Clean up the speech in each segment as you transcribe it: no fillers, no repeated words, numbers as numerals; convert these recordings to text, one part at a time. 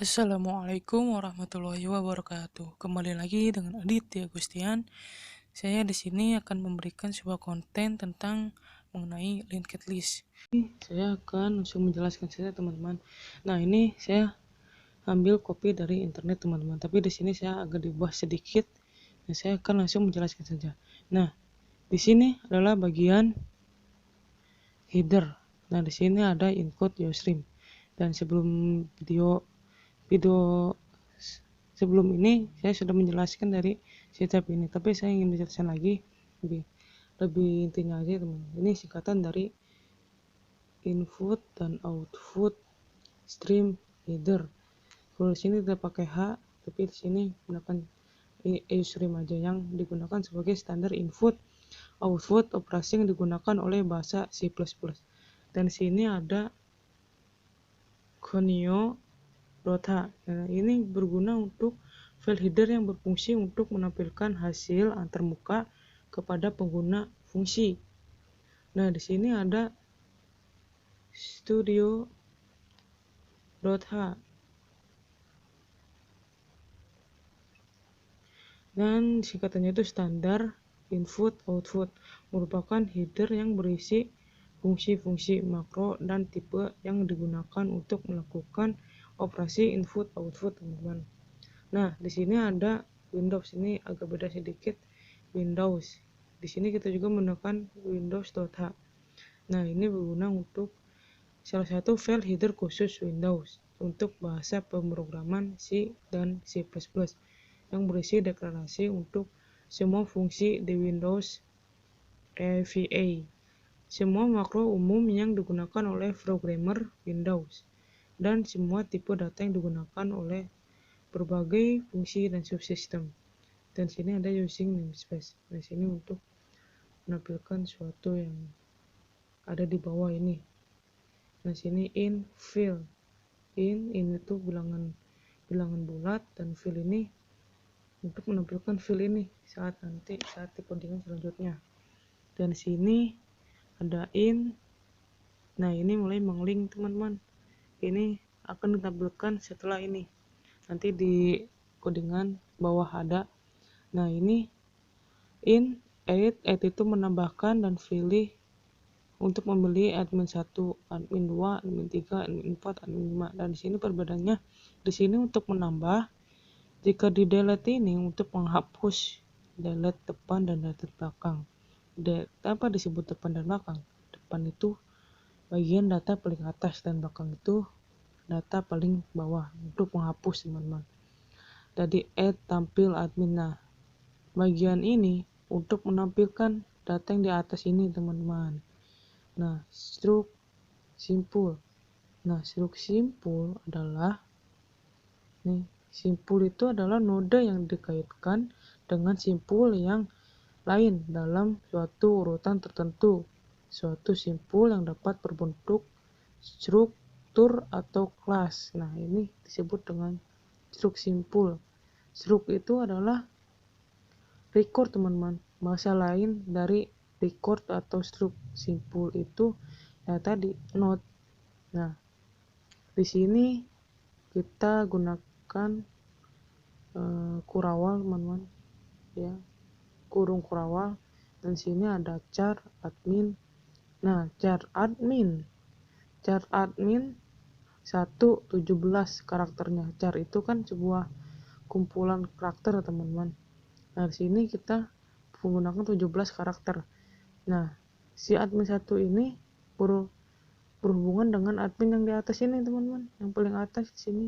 Assalamualaikum warahmatullahi wabarakatuh. Kembali lagi dengan Aditya Gustian. Saya di sini akan memberikan sebuah konten tentang mengenai linked list. Saya akan langsung menjelaskan saja teman-teman. Nah, ini saya ambil kopi dari internet teman-teman. Tapi di sini saya agak diubah sedikit. Nah, saya akan langsung menjelaskan saja. Nah, di sini adalah bagian header. Nah, di sini ada include Ustream. Dan sebelum video sebelum ini saya sudah menjelaskan dari setup ini, tapi saya ingin menjelaskan lagi lebih intinya aja teman. Ini singkatan dari input dan output stream header. Kalau di sini tidak pakai H, tapi di sini gunakan Ustream aja yang digunakan sebagai standar input output operasi yang digunakan oleh bahasa C++. Dan di sini ada Conio.h. Nah, ini berguna untuk file header yang berfungsi untuk menampilkan hasil antarmuka kepada pengguna fungsi. Nah, di sini ada Studio.h. Dan singkatannya itu standar input output, merupakan header yang berisi fungsi-fungsi makro dan tipe yang digunakan untuk melakukan operasi input output teman-teman. Nah, di sini ada Windows, ini agak beda sedikit. Windows. Di sini kita juga menggunakan Windows.h. Nah, ini berguna untuk salah satu file header khusus Windows untuk bahasa pemrograman C dan C++ yang berisi deklarasi untuk semua fungsi di Windows EVA. Semua makro umum yang digunakan oleh programmer Windows dan semua tipe data yang digunakan oleh berbagai fungsi dan subsistem. Dan sini ada using namespace. Nah, sini untuk menampilkan suatu yang ada di bawah ini. Nah, sini in fill. Ini tuh bilangan bulat, dan fill ini untuk menampilkan fill ini saat di codingan selanjutnya. Dan sini ada in. Nah, ini mulai menglink teman-teman. Ini akan ditampilkan setelah ini. Nanti di codingan bawah ada. Nah, ini in add itu menambahkan dan pilih untuk memilih admin 1, admin 2, admin 3, admin 4, admin 5. Dan di sini perbedaannya, di sini untuk menambah, jika di delete ini untuk menghapus delete depan dan delete belakang. Apa disebut depan dan belakang? Depan itu bagian data paling atas dan belakang itu data paling bawah untuk menghapus teman-teman. Jadi add tampil admin. Nah, bagian ini untuk menampilkan data yang di atas ini teman-teman. Nah, struk simpul. Nah, struk simpul adalah simpul itu adalah node yang dikaitkan dengan simpul yang lain dalam suatu urutan tertentu. Suatu simpul yang dapat berbentuk struktur atau kelas. Nah, ini disebut dengan struk simpul. Struk itu adalah record teman-teman. Bahasa lain dari record atau struk simpul itu ya tadi node. Nah, di sini kita gunakan kurawal teman-teman, ya, kurung kurawal. Dan sini ada char admin. Nah, char admin 117 karakternya. Char itu kan sebuah kumpulan karakter teman-teman. Nah, di sini kita menggunakan 17 karakter. Nah, si admin 1 ini berhubungan dengan admin yang di atas ini teman-teman, yang paling atas di sini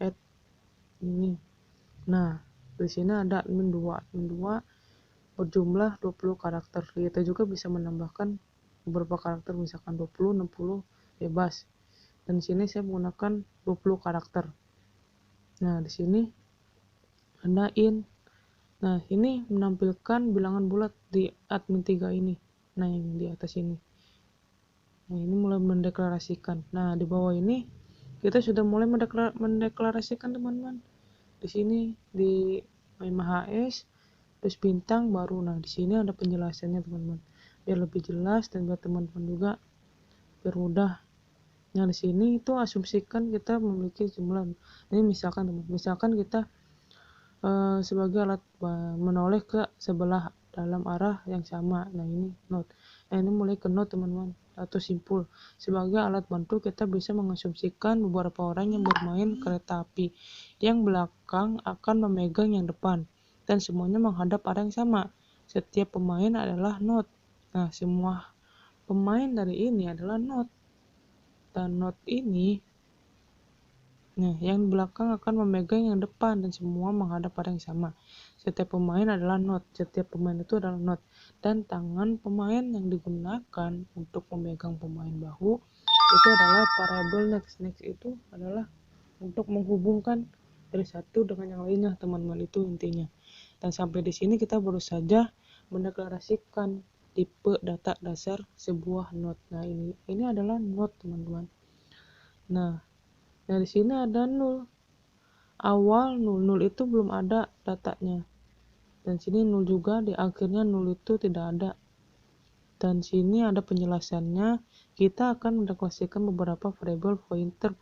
add ini. Nah, di sini ada admin 2 berjumlah 20 karakter. Kita juga bisa menambahkan beberapa karakter, misalkan 20, 60 bebas. Dan di sini saya menggunakan 20 karakter. Nah, di sini ada in. Nah, ini menampilkan bilangan bulat di admin 3 ini. Nah, yang di atas ini. Nah, ini mulai mendeklarasikan. Nah, di bawah ini kita sudah mulai mendeklarasikan teman-teman. Di sini di MHS terus bintang baru. Nah, di sini ada penjelasannya teman-teman. Biar lebih jelas dan buat teman-teman juga biar mudah Nah, di sini itu asumsikan kita memiliki jumlah. Ini misalkan kita sebagai alat menoleh ke sebelah dalam arah yang sama. Nah, ini not. Nah, ini mulai ke not, teman-teman, atau simpul. Sebagai alat bantu, kita bisa mengasumsikan beberapa orang yang bermain kereta api. Yang belakang akan memegang yang depan, dan semuanya menghadap arah yang sama. Setiap pemain adalah not. Nah, semua pemain dari ini adalah not. Dan not ini, nah, yang belakang akan memegang yang depan dan semua menghadap pada yang sama. Setiap pemain adalah not. Setiap pemain itu adalah not. Dan tangan pemain yang digunakan untuk memegang pemain bahu itu adalah variable next. Next itu adalah untuk menghubungkan dari satu dengan yang lainnya, teman-teman, itu intinya. Dan sampai di sini kita baru saja mendeklarasikan tipe data dasar sebuah not. Nah, ini adalah not, teman-teman. Nah, dari sini ada nul. Awal nul itu belum ada datanya, dan sini nul juga, di akhirnya nul itu tidak ada. Dan sini ada penjelasannya. Kita akan mendeklarasikan beberapa variabel pointer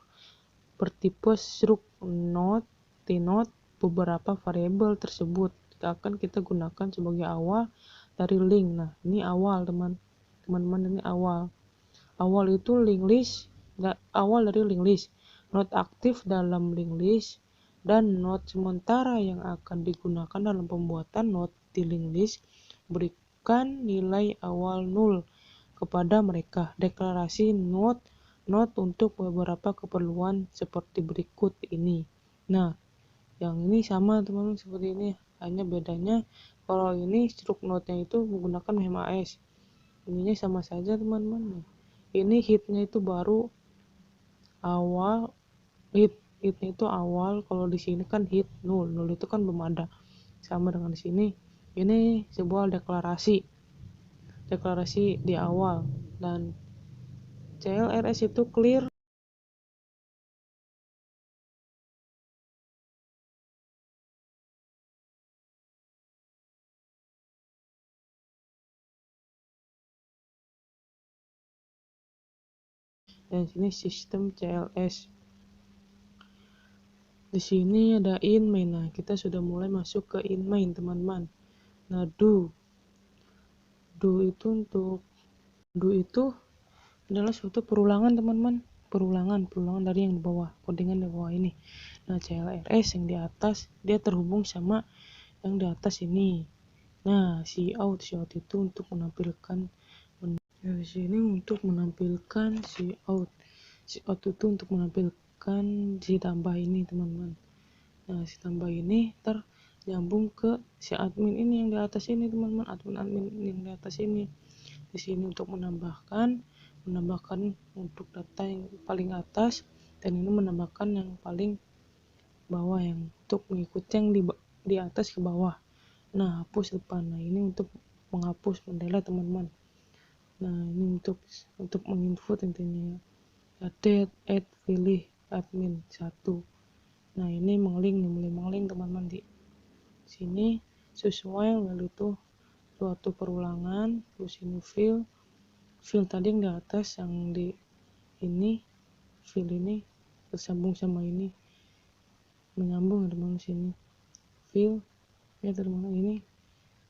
bertipe struct not, t-not. Beberapa variabel tersebut akan kita gunakan sebagai awal dari link. Nah, ini awal, teman-teman, ini awal itu link list, awal dari link list, not aktif dalam link list, dan not sementara yang akan digunakan dalam pembuatan not di link list. Berikan nilai awal 0 kepada mereka. Deklarasi not untuk beberapa keperluan seperti berikut ini. Nah, yang ini sama, teman-teman, seperti ini, hanya bedanya kalau ini struct node-nya itu menggunakan MEMAS. Ininya sama saja, teman-teman. Ini hitnya itu baru awal, hitnya itu awal. Kalau di sini kan hit 0 itu kan belum ada, sama dengan di sini. Ini sebuah deklarasi di awal, dan CLRS itu clear. Dan sini sistem CLS. Di sini ada in main. Nah, kita sudah mulai masuk ke in main, teman-teman. Nah, do itu adalah suatu perulangan, teman-teman. Perulangan dari yang di bawah, codingan di bawah ini. Nah, CLRS yang di atas dia terhubung sama yang di atas ini. Nah, cout itu untuk menampilkan. Nah, di sini untuk menampilkan cout itu untuk menampilkan si tambah ini, teman-teman. Nah, si tambah ini nyambung ke si admin ini yang di atas ini, teman-teman. Admin yang di atas ini. Di sini untuk menambahkan untuk data yang paling atas, dan ini menambahkan yang paling bawah, yang untuk mengikuti yang di atas ke bawah. Nah, hapus depan. Nah, ini untuk menghapus, mendelete, teman-teman. Nah, ini untuk menginput intinya. Add, pilih admin 1. Nah, ini mulai mengeling, teman-teman. Di sini sesuai lalu itu suatu perulangan. Terus ini fill tadi yang di atas, yang di ini fill ini tersambung sama ini, menyambung, teman-teman. Sini fill ya, teman-teman, ini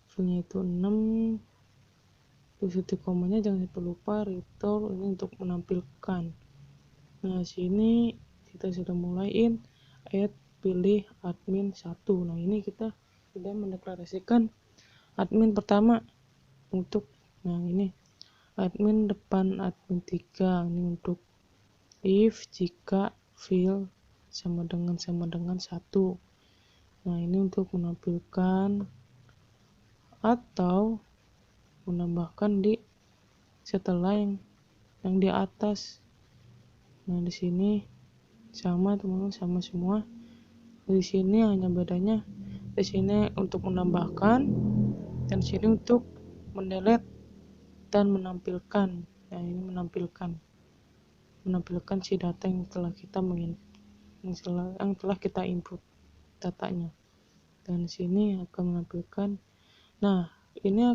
fillnya itu 6. Terus titik komanya jangan lupa return ini untuk menampilkan. Nah, sini kita sudah mulai add, pilih admin 1. Nah, ini kita sudah mendeklarasikan admin pertama untuk, nah, ini admin depan admin 3. Ini untuk if jika fill sama dengan 1. Nah, ini untuk menampilkan atau menambahkan di setelah yang di atas. Nah, di sini sama, teman-teman, sama semua. Di sini hanya bedanya di sini untuk menambahkan, dan sini untuk mendelete dan menampilkan. Nah, ini menampilkan si data yang telah kita input datanya. Dan sini akan menampilkan. Nah, ini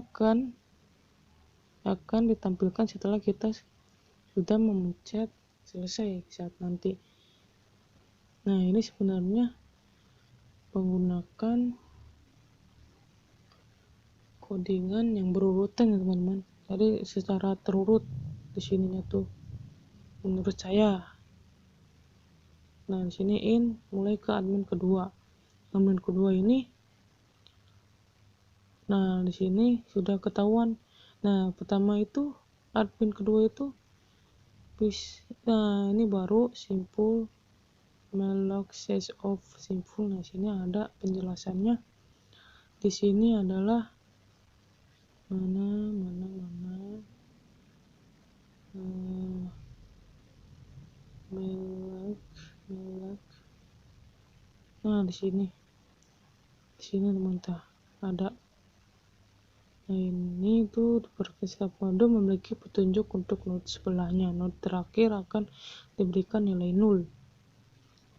akan ditampilkan setelah kita sudah memencet selesai saat nanti. Nah, ini sebenarnya menggunakan codingan yang berurutan ya teman-teman. Jadi secara terurut di sininya tuh menurut saya. Nah, di sini in mulai ke admin kedua. Admin kedua ini, nah di sini sudah ketahuan. Nah, pertama itu admin kedua itu nah ini baru simple malloc size of simple. Nah, sini ada penjelasannya. Di sini adalah malloc nah di sini teman-teman ada. Nah, ini tuh setiap node memiliki petunjuk untuk node sebelahnya. Node terakhir akan diberikan nilai 0.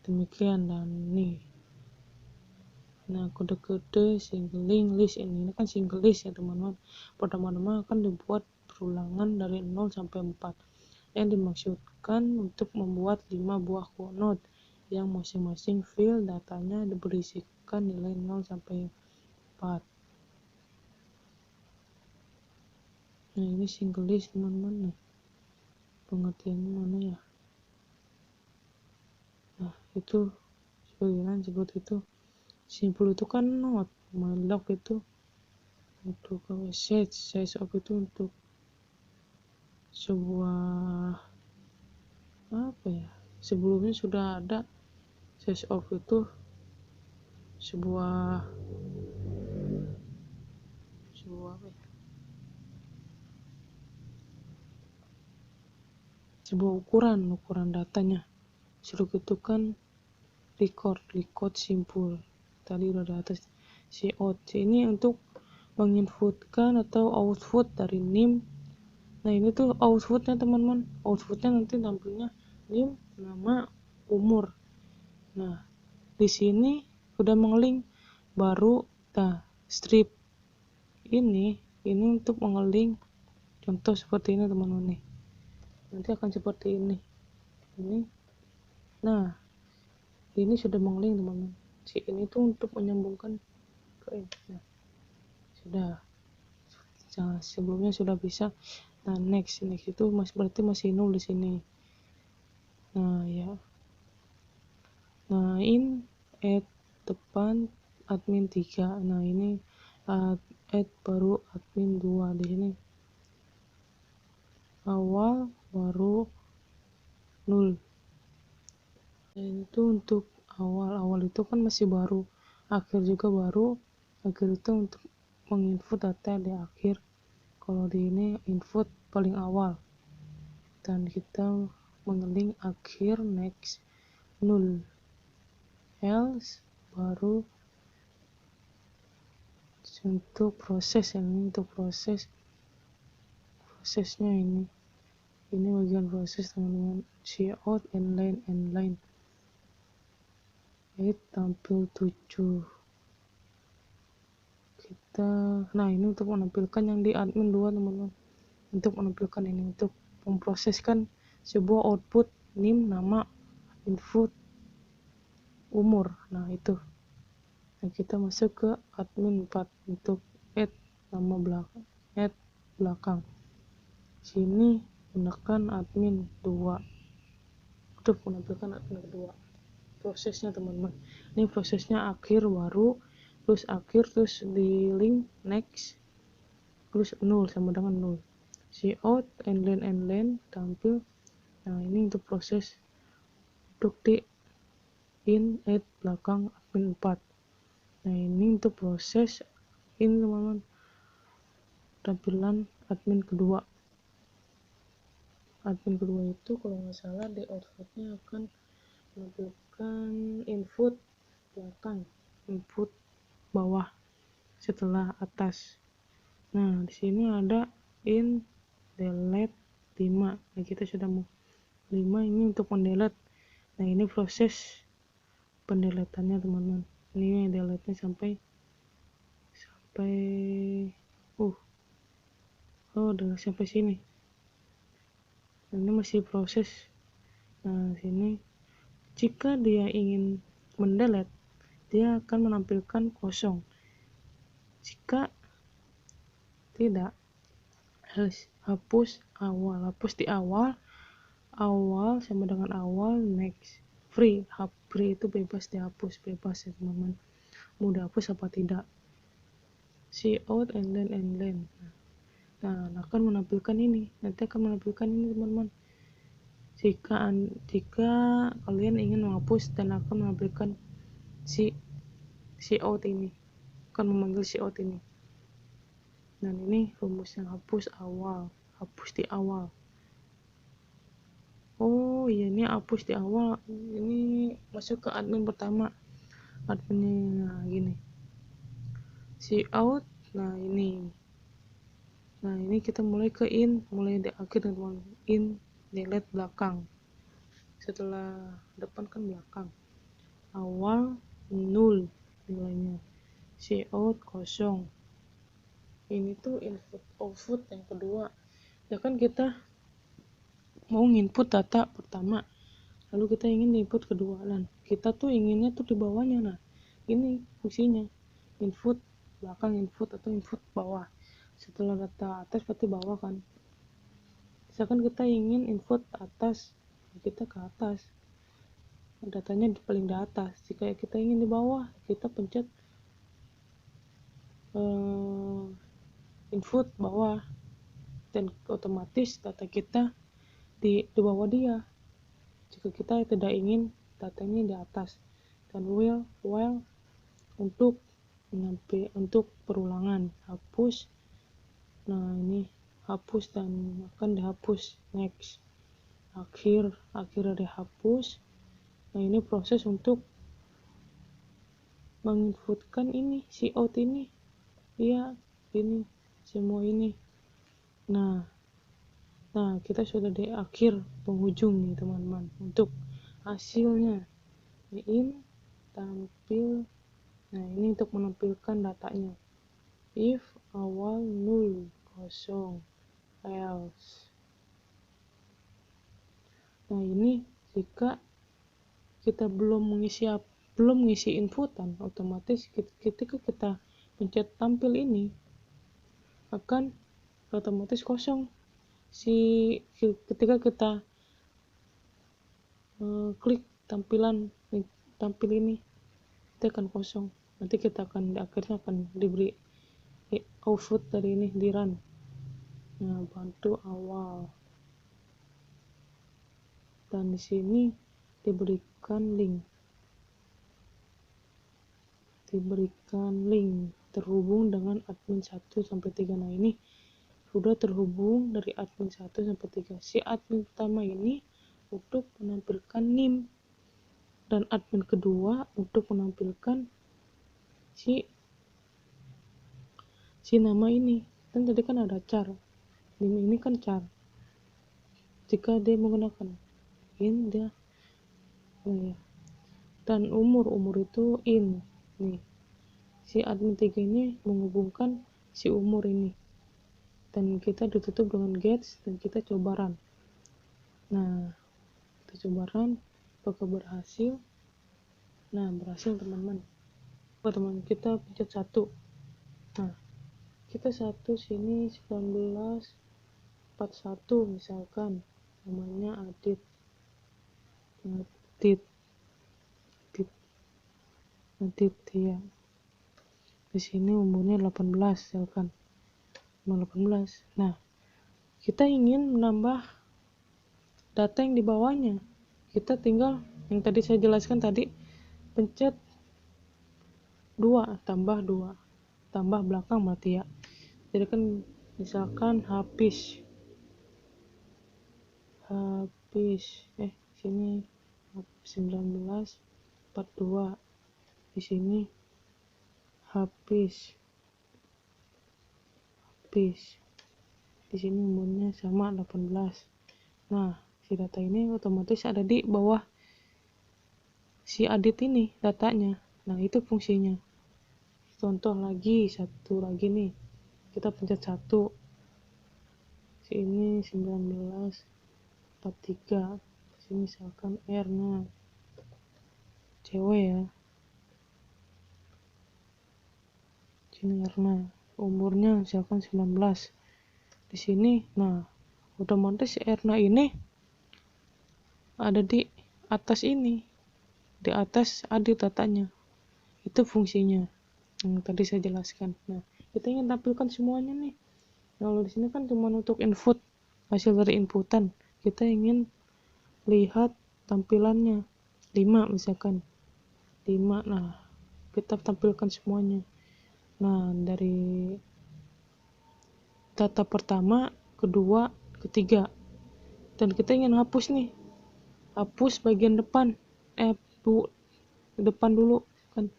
Demikian. Dan nih, nah kode-kode singling list ini kan single list ya teman-teman. Pertama-tama akan dibuat berulangan dari 0 sampai 4 yang dimaksudkan untuk membuat 5 buah node yang masing-masing field datanya berisikan nilai 0 sampai 4. Nah, ini single list teman-teman. Nih, pengertiannya mana ya? Nah, itu sebagian sebut itu simple itu kan node, malloc itu untuk size of itu untuk sebuah apa ya, sebelumnya sudah ada size of itu sebuah apa ya, sebuah ukuran datanya. Suruh itu kan record simple tadi udah di atas. Cout ini untuk menginputkan atau output dari nim. Nah, ini tuh outputnya teman-teman. Outputnya nanti tampilnya nim, nama, umur. Nah, di sini udah mengeling baru. Nah, strip ini untuk mengeling contoh seperti ini teman-teman nih. Nanti akan seperti ini. Nah, ini sudah mengeling teman-teman. Ini tuh untuk menyambungkan ke ini. Nah, sudah. Nah, sebelumnya sudah bisa. Nah, next itu berarti masih 0 di sini. Nah, ya. Nah, add depan admin 3. Nah, ini add baru admin 2 di sini. Awal baru 0. Dan itu untuk awal itu kan masih baru, akhir juga baru. Akhir itu untuk menginput data di akhir. Kalau di ini input paling awal. Dan kita mengeling akhir next 0. Else baru untuk proses ini, untuk prosesnya ini bagian proses teman-teman. Cout inline tampil 7 kita. Nah, ini untuk menampilkan yang di admin 2 teman-teman. Untuk menampilkan ini untuk memproseskan sebuah output nim, nama, input, umur. Nah, itu. Nah, kita masuk ke admin 4 untuk add nama belakang. Sini gunakan admin 2 untuk menampilkan admin kedua. Prosesnya teman-teman, ini prosesnya akhir baru, terus akhir, terus di link next, terus 0 sama dengan 0. Cout inline tampil. Nah, ini untuk proses untuk di add belakang admin 4. Nah, ini untuk proses ini teman-teman, tampilan admin kedua. Admin kedua itu kalau nggak salah di outputnya akan menampilkan input belakang, input bawah setelah atas. Nah, di sini ada delete 5. Nah, kita sudah mau 5 ini untuk mendelete. Nah, ini proses pendeletannya teman-teman. Ini delete-nya sampai udah sampai sini. Ini masih proses Nah, sini jika dia ingin mendelete, dia akan menampilkan kosong. Jika tidak, hapus awal. Hapus di awal sama dengan awal, next. Free itu bebas dihapus, bebas ya teman-teman, mau dihapus apa tidak. See out and then. Nah, akan menampilkan ini, nanti akan menampilkan ini teman-teman. Jika kalian ingin menghapus dan akan menampilkan si out ini, akan memanggil si out ini. Dan ini rumusnya, hapus di awal. Oh iya, ini hapus di awal, ini masuk ke admin pertama, adminnya. Nah, gini, si out. Nah ini kita mulai ke mulai di akhir teman, delete belakang, setelah depan kan belakang. Awal 0 nilainya, si out kosong. Ini tuh input output yang kedua ya kan, kita mau input data pertama, lalu kita ingin input kedua, dan kita tuh inginnya tuh di bawahnya. Nah, ini fungsinya, input belakang input atau input bawah. Setelah data atas berarti bawah kan. Misalkan kita ingin input atas, kita ke atas, datanya di paling di atas. Jika kita ingin di bawah, kita pencet input bawah, dan otomatis data kita di bawah dia. Jika kita tidak ingin datanya di atas, dan while untuk perulangan, hapus. Nah, ini hapus dan akan dihapus, next. Akhir dihapus. Nah, ini proses untuk menginputkan ini, si out ini. Iya, ini semua ini. Nah, kita sudah di akhir penghujung nih teman-teman. Untuk hasilnya, tampil. Nah, ini untuk menampilkan datanya. If awal 0, kosong, else. Nah, ini jika kita belum mengisi inputan, otomatis ketika kita pencet tampil ini akan otomatis kosong. Ketika kita klik tampil ini, itu akan kosong. Nanti kita akan akhirnya akan diberi output dari ini, di run. Nah, bantu awal, dan di sini diberikan link terhubung dengan admin 1 sampai 3. Nah, ini sudah terhubung dari admin 1 sampai 3. Si admin pertama ini untuk menampilkan NIM, dan admin kedua untuk menampilkan si nama ini. Dan tadi kan ada char, ini kan char. Jika dia menggunakan dia ya. Dan umur itu nih, si admin 3 ini menghubungkan si umur ini, dan kita ditutup dengan gets, dan kita coba run. Nah, kita coba run, apakah berhasil. Nah, berhasil teman-teman. Kita pencet 1. Nah, kita 1 sini 1941 misalkan, namanya Adit ya. Di sini umurnya 18 misalkan, 18. Nah, kita ingin menambah data yang di bawahnya, kita tinggal yang tadi saya jelaskan tadi, pencet 2, tambah belakang berarti ya. Jadi kan misalkan habis sini 1942, di sini habis di sini umurnya sama 18. Nah, si data ini otomatis ada di bawah si Adit ini datanya. Nah, itu fungsinya. Contoh lagi, satu lagi nih, kita pencet 1, si ini 1943, misalkan R, nah cewek ya, sini R, nah umurnya misalkan 19 di sini. Nah otomatis R ini ada di atas ini, di atas ada datanya, itu fungsinya yang tadi saya jelaskan. Nah kita ingin tampilkan semuanya nih. Kalau di sini kan cuma untuk input, hasil dari inputan. Kita ingin lihat tampilannya 5 misalkan 5. Nah kita tampilkan semuanya. Nah dari data pertama, kedua, ketiga, dan kita ingin hapus nih, hapus bagian depan, depan dulu kan,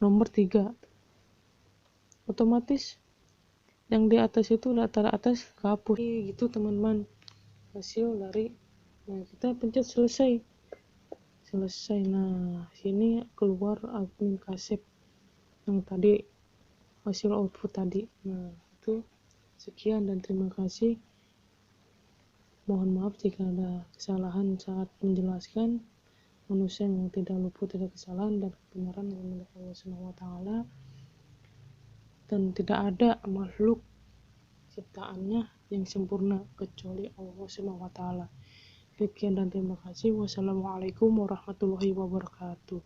nomor 3. Otomatis yang di atas itu, data atas kehapus gitu teman-teman, hasil dari. Nah kita pencet selesai. Nah sini keluar admin kasep yang tadi, hasil output tadi. Nah itu sekian dan terima kasih. Mohon maaf jika ada kesalahan saat menjelaskan. Manusia yang tidak luput dari kesalahan, dan kebenaran yang milik Allah SWT, dan tidak ada makhluk ciptaannya yang sempurna kecuali Allah SWT. Sekian dan terima kasih. Wassalamualaikum warahmatullahi wabarakatuh.